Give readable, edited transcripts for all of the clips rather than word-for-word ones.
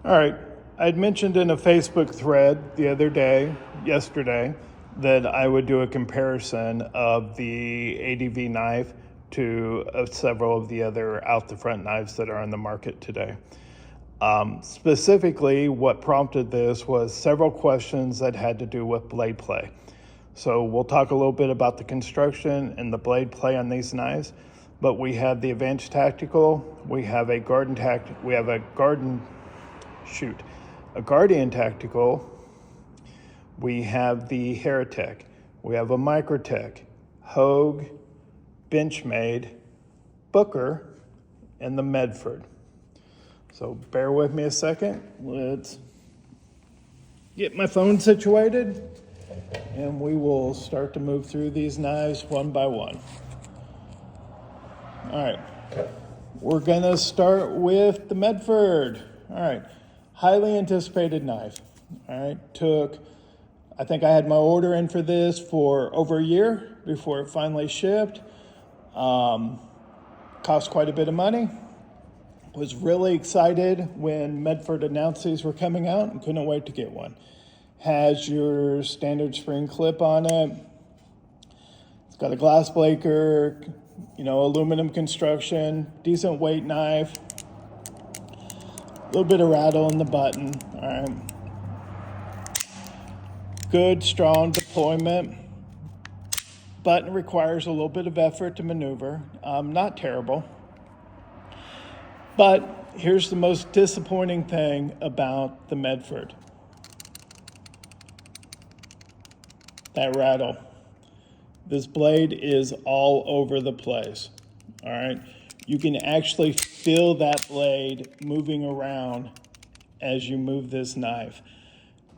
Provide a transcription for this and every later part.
All right. I'd mentioned in a Facebook thread yesterday, that I would do a comparison of the ADV knife to several of the other out the front knives that are on the market today. Specifically, what prompted this was several questions that had to do with blade play. So we'll talk a little bit about the construction and the blade play on these knives, but we have the Advanced Tactical, we have a Guardian Tactical, we have the Heritech, we have a Microtech, Hogue, Benchmade, Booker, and the Medford. So bear with me a second. Let's get my phone situated, and we will start to move through these knives one by one. All right, we're gonna start with the Medford. All right, highly anticipated knife. All right, I think I had my order in for this for over a year before it finally shipped. Cost quite a bit of money. Was really excited when Medford announced these were coming out and couldn't wait to get one. Has your standard spring clip on it. It's got a glass blaker, aluminum construction, decent weight knife, a little bit of rattle in the button. All right. Good, strong deployment. Button requires a little bit of effort to maneuver. Not terrible. But here's the most disappointing thing about the Medford. That rattle. This blade is all over the place. All right. You can actually feel that blade moving around as you move this knife.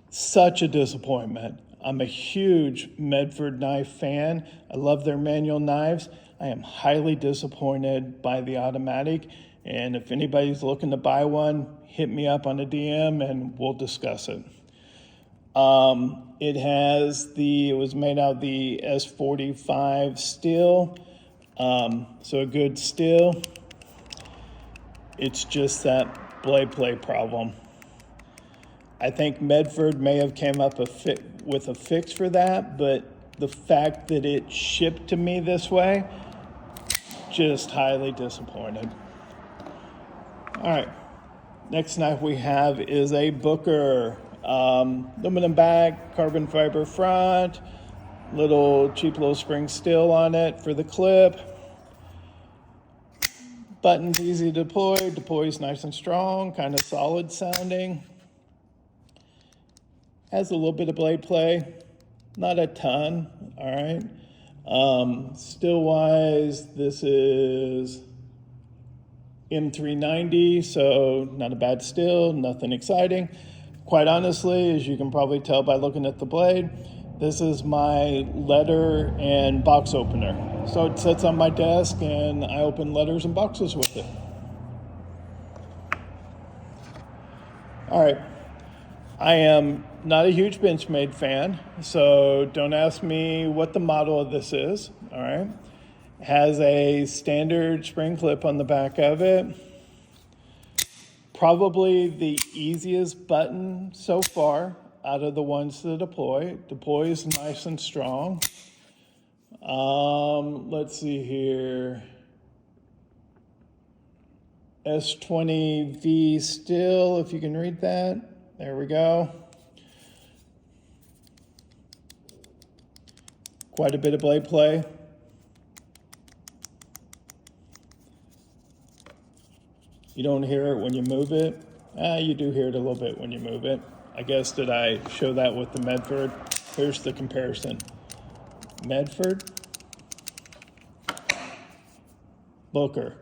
Such a disappointment. I'm a huge Medford knife fan. I love their manual knives. I am highly disappointed by the automatic. And if anybody's looking to buy one, hit me up on a DM and we'll discuss it. It was made out of the S45 steel. So a good steel. It's just that blade play problem. I think Medford may have came up with a fix for that, but the fact that it shipped to me this way, just highly disappointed. All right, next knife we have is a Booker. Aluminum back, carbon fiber front, cheap little spring steel on it for the clip. Button's easy to deploy, deploys nice and strong, kind of solid sounding. Has a little bit of blade play, not a ton, all right. Steel wise, this is M390, so not a bad steel, nothing exciting. Quite honestly, as you can probably tell by looking at the blade, this is my letter and box opener. So it sits on my desk and I open letters and boxes with it. All right, I am not a huge Benchmade fan, so don't ask me what the model of this is, all right? It has a standard spring clip on the back of it. Probably the easiest button so far out of the ones to deploy. It deploys nice and strong. Let's see here. S20V still, if you can read that. There we go. Quite a bit of blade play. You don't hear it when you move it. You do hear it a little bit when you move it. I guess, did I show that with the Medford? Here's the comparison. Medford, Booker,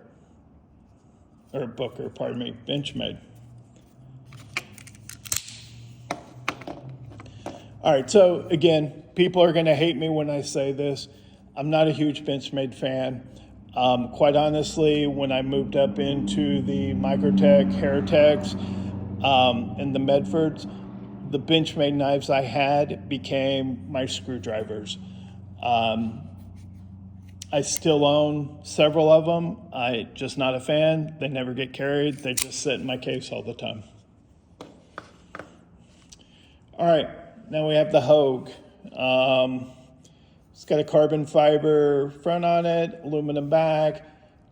Benchmade. All right, so again, people are gonna hate me when I say this. I'm not a huge Benchmade fan. Quite honestly, when I moved up into the Microtech, Heritechs, and the Medfords, the Benchmade knives I had became my screwdrivers. I still own several of them. I just not a fan. They never get carried. They just sit in my case all the time. All right, now we have the Hogue. It's got a carbon fiber front on it, aluminum back,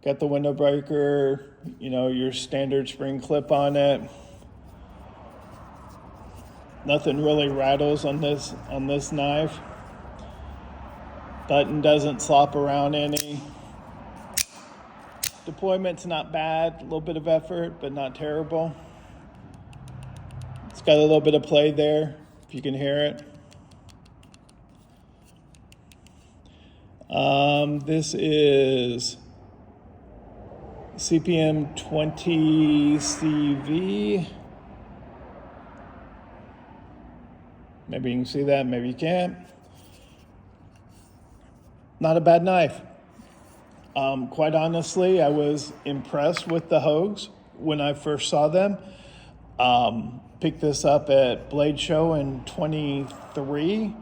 got the window breaker, your standard spring clip on it. Nothing really rattles on this knife. Button doesn't slop around any. Deployment's not bad, a little bit of effort, but not terrible. It's got a little bit of play there, if you can hear it. This is CPM 20 CV. Maybe you can see that, maybe you can't. Not a bad knife. Quite honestly, I was impressed with the Hogues when I first saw them. Picked this up at Blade Show in 23.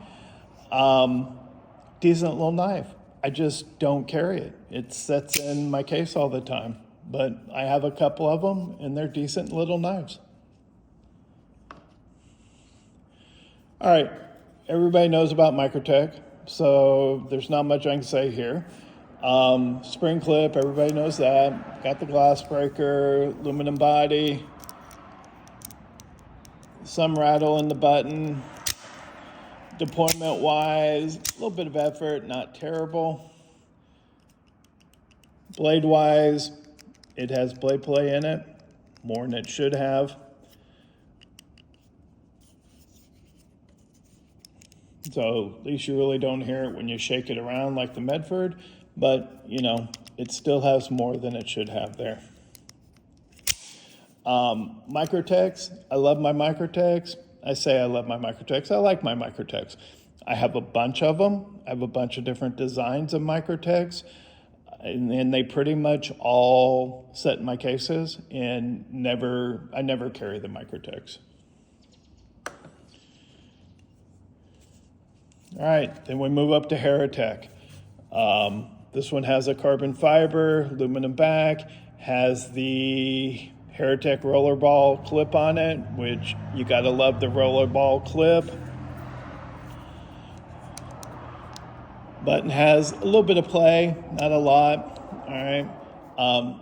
Decent little knife. I just don't carry it. It sits in my case all the time. But I have a couple of them, and they're decent little knives. All right, everybody knows about Microtech, so there's not much I can say here. Spring clip, everybody knows that. Got the glass breaker, aluminum body, some rattle in the button. Deployment wise, a little bit of effort, not terrible. Blade wise, it has blade play in it, more than it should have. So at least you really don't hear it when you shake it around like the Medford, but it still has more than it should have there. Microtechs, I love my Microtechs. I say I love my Microtechs. I like my Microtechs. I have a bunch of them. I have a bunch of different designs of Microtechs, and they pretty much all sit in my cases, and I never carry the Microtechs. All right, then we move up to Heratech. This one has a carbon fiber, aluminum back, has the Heratech rollerball clip on it, which you gotta love the rollerball clip. Button has a little bit of play, not a lot, all right.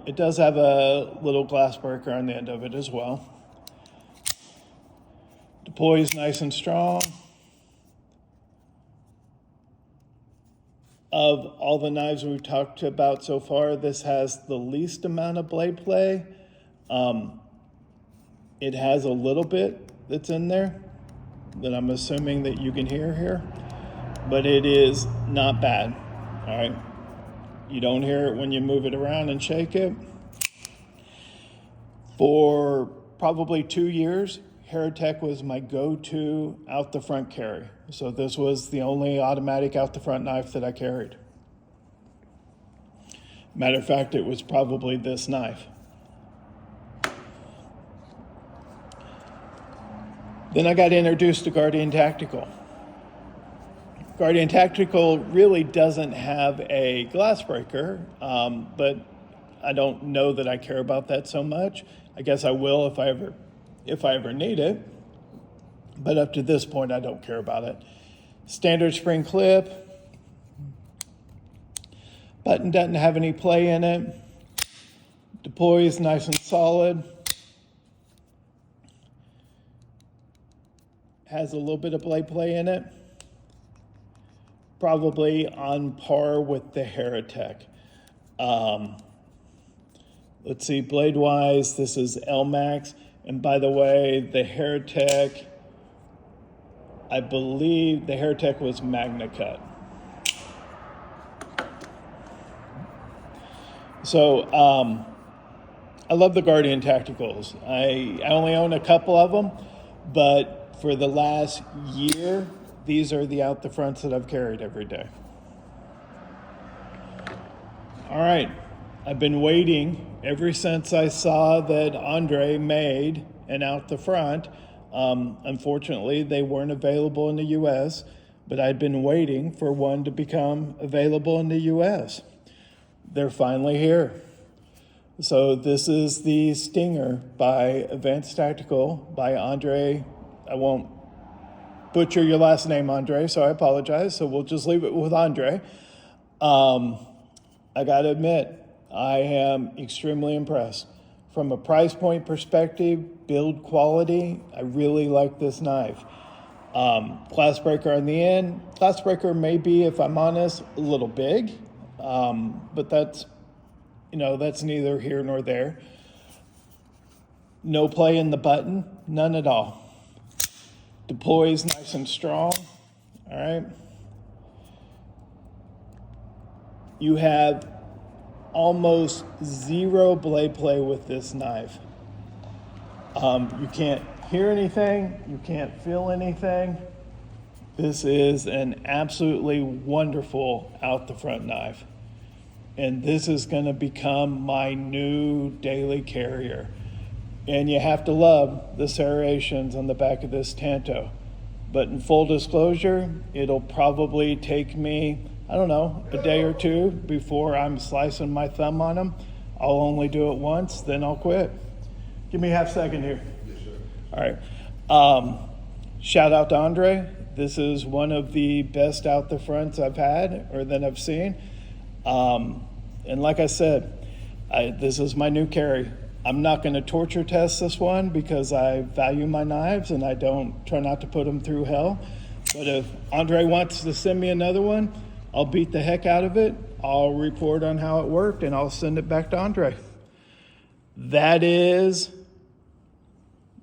It does have a little glass breaker on the end of it as well. Deploy is nice and strong. Of all the knives we've talked about so far, this has the least amount of blade play. It has a little bit that's in there that I'm assuming that you can hear here, but it is not bad, all right? You don't hear it when you move it around and shake it. For probably 2 years, Heratech was my go-to out the front carry. So this was the only automatic out the front knife that I carried. Matter of fact, it was probably this knife. Then I got introduced to Guardian Tactical. Guardian Tactical really doesn't have a glass breaker, but I don't know that I care about that so much. I guess I will if I ever need it, but up to this point, I don't care about it. Standard spring clip. Button doesn't have any play in it. Deploy is nice and solid. Has a little bit of blade play in it. Probably on par with the Heratech. Let's see, blade-wise, this is L-Max. And by the way, the Heratech, I believe the Heratech was Magna Cut. So I love the Guardian Tacticals. I only own a couple of them, but for the last year, these are the out the fronts that I've carried every day. All right, I've been waiting ever since I saw that Andre made an out the front. Unfortunately, they weren't available in the US, but I'd been waiting for one to become available in the US. They're finally here. So this is the Stinger by Advanced Tactical by Andre. I won't butcher your last name, Andre, so I apologize. So we'll just leave it with Andre. I got to admit, I am extremely impressed. From a price point perspective, build quality, I really like this knife. Class breaker on the end. Class breaker may be, if I'm honest, a little big, but that's neither here nor there. No play in the button, none at all. Deploys nice and strong, all right? You have almost zero blade play with this knife. You can't hear anything, you can't feel anything. This is an absolutely wonderful out the front knife. And this is gonna become my new daily carrier. And you have to love the serrations on the back of this Tanto. But in full disclosure, it'll probably take me, I don't know, a day or two before I'm slicing my thumb on them. I'll only do it once, then I'll quit. Give me a half second here. Yes, sir. All right. Shout out to Andre. This is one of the best out the fronts I've had or that I've seen. And like I said, this is my new carry. I'm not going to torture test this one because I value my knives and I don't try not to put them through hell. But if Andre wants to send me another one, I'll beat the heck out of it. I'll report on how it worked and I'll send it back to Andre. That is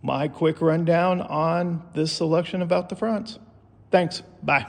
my quick rundown on this selection of out the fronts. Thanks. Bye.